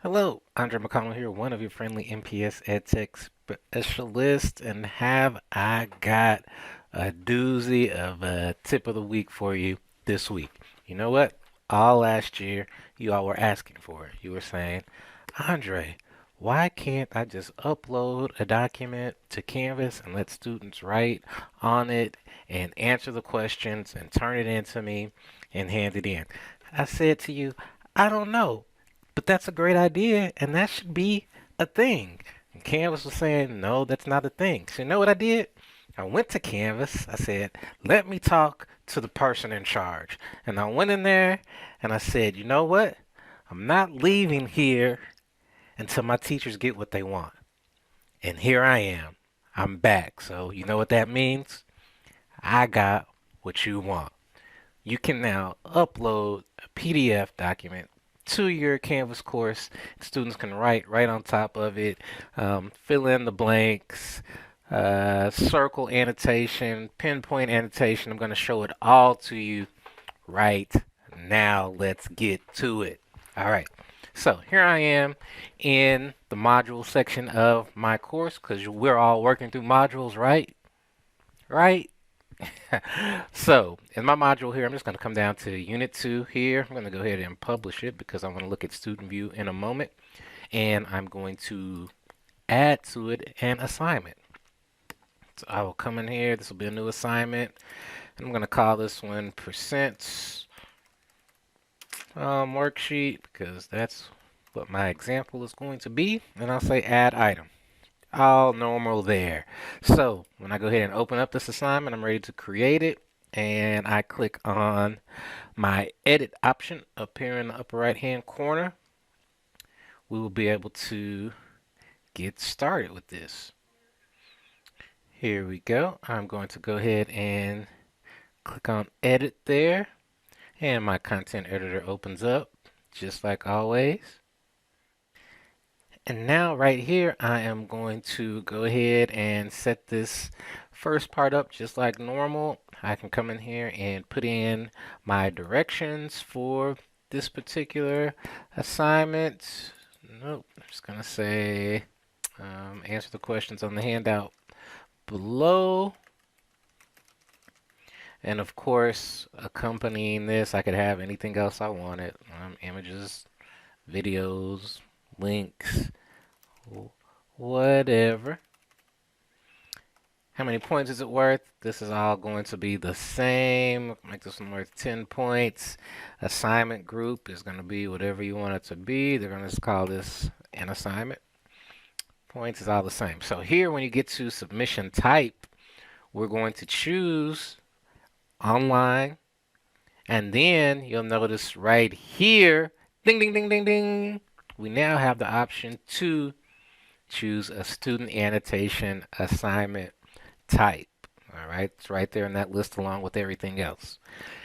Hello, Andrae McConnell here, one of your friendly MPS EdTech specialists, and have I got a doozy of a tip of the week for you this week. You know what? All last year, you all were asking for it. You were saying, Andrae, why can't I just upload a document to Canvas and let students write on it and answer the questions and turn it in to me and hand it in? I said to you, I don't know. But that's a great idea, and that should be a thing. And Canvas was saying, no, that's not a thing. So you know what I did? I went to Canvas. I said, let me talk to the person in charge. And I went in there and I said, you know what? I'm not leaving here until my teachers get what they want. And here I am. I'm back. So you know what that means? I got what you want. You can now upload a PDF document to your Canvas course. Students can write right on top of it, fill in the blanks, circle annotation, pinpoint annotation. I'm going to show it all to you right now. Let's get to it. All right. So here I am in the module section of my course because we're all working through modules, right? Right? So in my module here, I'm just going to come down to Unit 2 here. I'm going to go ahead and publish it because I want to look at Student View in a moment. And I'm going to add to it an assignment. So I will come in here. This will be a new assignment. I'm going to call this one percent worksheet because that's what my example is going to be. And I'll say add item. All normal there. So when I go ahead and open up this assignment, I'm ready to create it. And I click on my edit option up here in the upper right hand corner. We will be able to get started with this. Here we go. I'm going to go ahead and click on edit there. And my content editor opens up just like always. And now right here, I am going to go ahead and set this first part up just like normal. I can come in here and put in my directions for this particular assignment. Nope, I'm just going to say answer the questions on the handout below. And of course, accompanying this, I could have anything else I wanted. Images, videos, links, whatever. How many points is it worth? This is all going to be the same. Make this one worth 10 points. Assignment group is going to be whatever you want it to be. They're going to just call this an assignment. Points is all the same. So here, when you get to submission type, we're going to choose online. And then you'll notice right here, ding, ding, ding, ding, ding. We now have the option to choose a student annotation assignment type. All right, it's right there in that list along with everything else.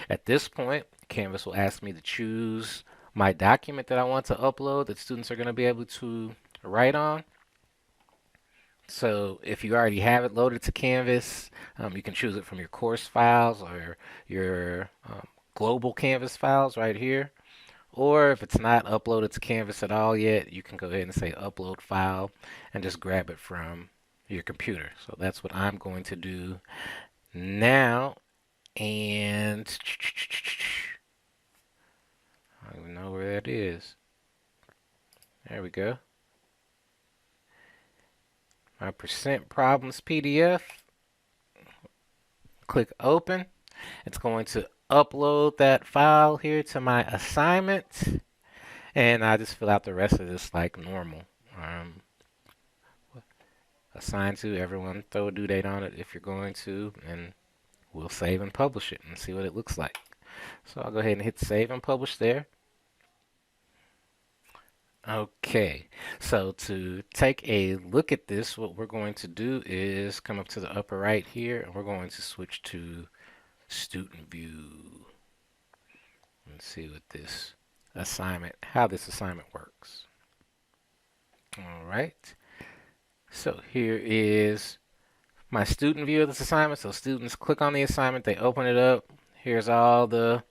At this point, Canvas will ask me to choose my document that I want to upload that students are going to be able to write on. So if you already have it loaded to Canvas, you can choose it from your course files or your global Canvas files right here. Or if it's not uploaded to Canvas at all yet, you can go ahead and say upload file and just grab it from your computer. So that's what I'm going to do now. And I don't even know where that is. There we go. My percent problems PDF. Click open. It's going to upload that file here to my assignment. And I just fill out the rest of this like normal. Assign to everyone, throw a due date on it if you're going to, and we'll save and publish it and see what it looks like. So I'll go ahead and hit save and publish there. Okay, so to take a look at this, what we're going to do is come up to the upper right here, and we're going to switch to student view. Let's see what this assignment, how this assignment works. All right, so here is my student view of this assignment. So students click on the assignment, they open it up. Here's all the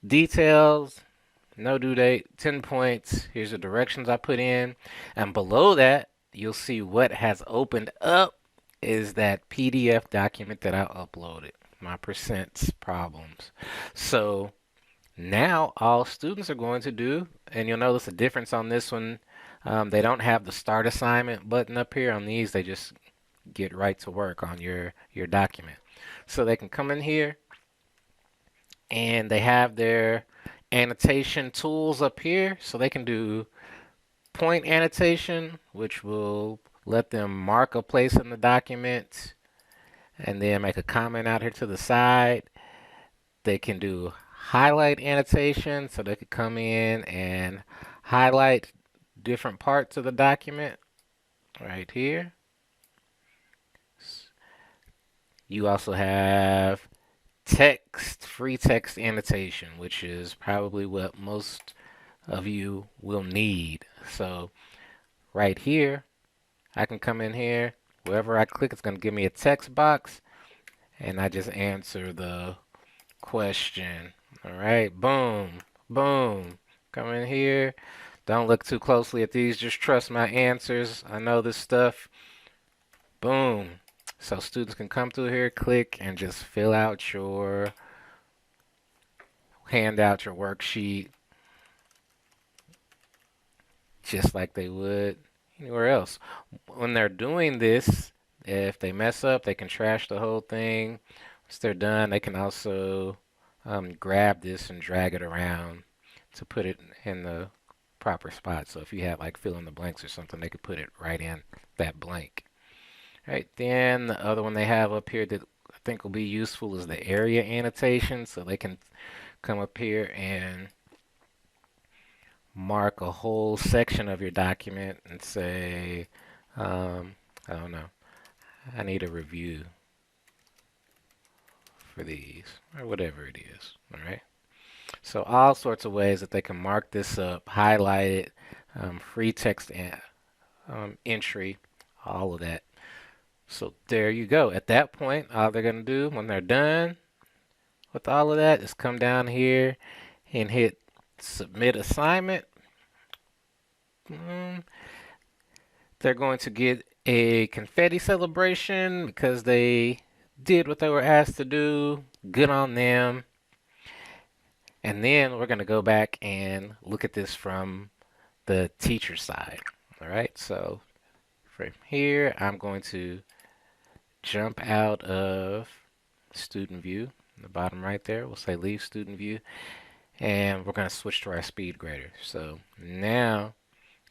details. no due date, 10 points. Here's the directions I put in. And below that, you'll see what has opened up is that PDF document that I uploaded, my percents problems. So now all students are going to do, and you'll notice a difference on this one. They don't have the start assignment button up here. On these, they just get right to work on your document. So they can come in here and they have their annotation tools up here. So they can do point annotation, which will let them mark a place in the document and then make a comment out here to the side. They can do highlight annotation, so they could come in and highlight different parts of the document right here. You also have text, free text annotation, which is probably what most of you will need. So right here, I can come in here, wherever I click, it's going to give me a text box, and I just answer the question. All right, boom, boom. Come in here. Don't look too closely at these. Just trust my answers. I know this stuff. Boom. So students can come through here, click, and just fill out your handout, your worksheet, just like they would anywhere else. When they're doing this, if they mess up, they can trash the whole thing. Once they're done, they can also grab this and drag it around to put it in the proper spot. So if you had like fill in the blanks or something, they could put it right in that blank. Right, then the other one they have up here that I think will be useful is the area annotation. So they can come up here and mark a whole section of your document and say, I don't know, I need a review for these, or whatever it is. All right. So all sorts of ways that they can mark this up, highlight it, free text entry, all of that. So there you go. At that point, all they're going to do when they're done with all of that is come down here and hit submit assignment. They're going to get a confetti celebration because they did what they were asked to do. Good on them. And then we're going to go back and look at this from the teacher side. All right, so from here, I'm going to jump out of student view. In the bottom right there, we'll say leave student view. And we're going to switch to our Speedgrader. So now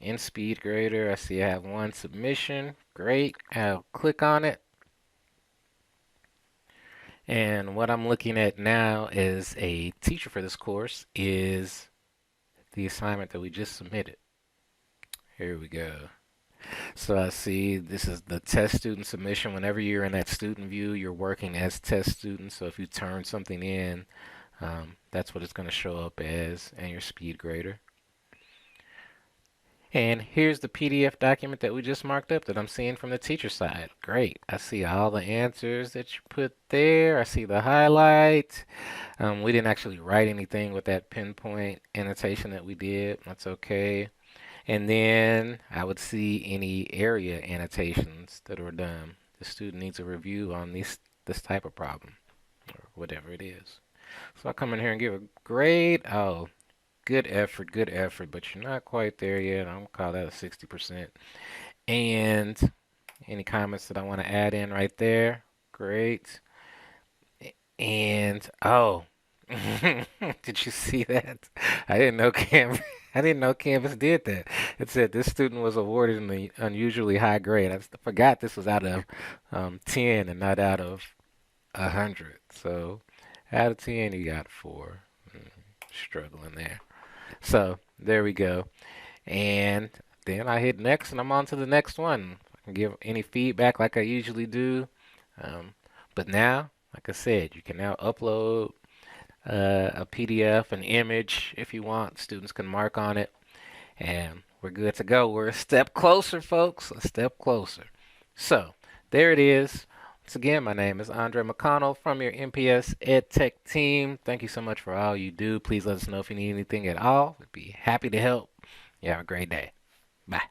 in Speedgrader, I see I have one submission. Great. I'll click on it. And what I'm looking at now as a teacher for this course is the assignment that we just submitted. Here we go. So I see this is the test student submission. Whenever you're in that student view, you're working as test student. So if you turn something in, that's what it's going to show up as in your Speedgrader. And here's the PDF document that we just marked up that I'm seeing from the teacher side. Great. I see all the answers that you put there. I see the highlight. We didn't actually write anything with that pinpoint annotation that we did. That's okay. And then I would see any area annotations that were done. The student needs a review on this type of problem or whatever it is. So I come in here and give a grade. Oh, good effort, but you're not quite there yet. I'm gonna call that a 60%. And any comments that I want to add in right there? Great. And oh, did you see that? I didn't know Canvas. I didn't know Canvas did that. It said this student was awarded an unusually high grade. I forgot this was out of 10 and not out of 100. So out of 10, you got 4. Struggling there. So there we go. And then I hit next and I'm on to the next one. I can give any feedback like I usually do. But now, like I said, you can now upload a PDF, an image if you want. Students can mark on it. And we're good to go. We're a step closer, folks. A step closer. So there it is. Once again, my name is Andrae McConnell from your MPS EdTech team. Thank you so much for all you do. Please let us know if you need anything at all. We'd be happy to help. You have a great day. Bye.